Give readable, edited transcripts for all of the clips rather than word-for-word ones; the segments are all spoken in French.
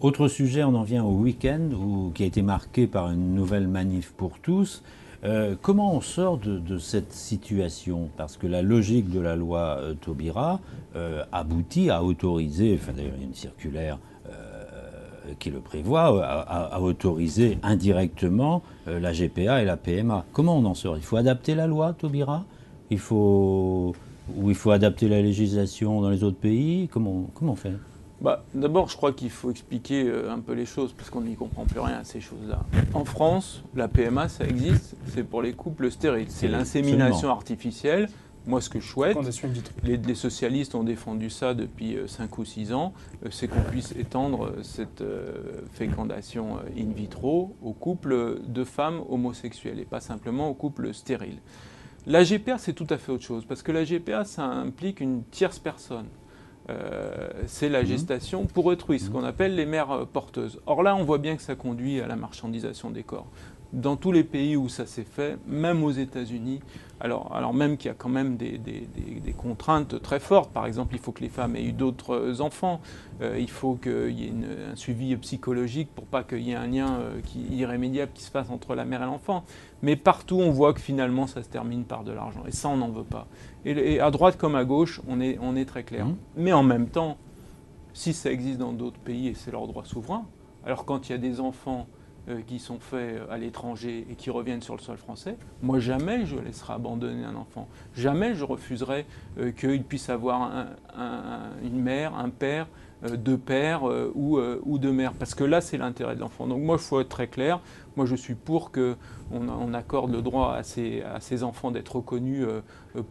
Autre sujet, on en vient au week-end qui a été marqué par une nouvelle manif pour tous. Comment on sort de cette situation? Parce que la logique de la loi Taubira aboutit à autoriser, enfin d'ailleurs il y a une circulaire qui le prévoit, à autoriser indirectement la GPA et la PMA. Comment on en sort? Il faut adapter la loi Taubira? Ou il faut adapter la législation dans les autres pays? Comment on fait? D'abord, je crois qu'il faut expliquer un peu les choses, parce qu'on n'y comprend plus rien à ces choses-là. En France, la PMA, ça existe, c'est pour les couples stériles. C'est l'insémination artificielle. Moi, ce que je souhaite, les socialistes ont défendu ça depuis 5 ou 6 ans, c'est qu'on puisse étendre cette fécondation in vitro aux couples de femmes homosexuelles, et pas simplement aux couples stériles. La GPA, c'est tout à fait autre chose, parce que la GPA, ça implique une tierce personne. C'est la gestation pour autrui, ce qu'on appelle les mères porteuses. Or là, on voit bien que ça conduit à la marchandisation des corps. Dans tous les pays où ça s'est fait, même aux États-Unis, alors même qu'il y a quand même des contraintes très fortes. Par exemple, il faut que les femmes aient eu d'autres enfants, il faut qu'il y ait un suivi psychologique pour pas qu'il y ait un lien irrémédiable qui se fasse entre la mère et l'enfant. Mais partout, on voit que finalement, ça se termine par de l'argent. Et ça, on n'en veut pas. Et à droite comme à gauche, on est très clair. Mais en même temps, si ça existe dans d'autres pays, et c'est leur droit souverain, alors quand il y a des enfants qui sont faits à l'étranger et qui reviennent sur le sol français, moi jamais je laisserai abandonner un enfant. Jamais je refuserai qu'il puisse avoir une mère, un père, deux pères ou deux mères. Parce que là, c'est l'intérêt de l'enfant. Donc moi, il faut être très clair. Moi, je suis pour qu'on accorde le droit à ces enfants d'être reconnus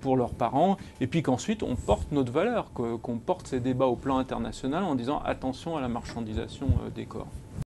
pour leurs parents. Et puis qu'ensuite, on porte notre valeur, qu'on porte ces débats au plan international en disant attention à la marchandisation des corps.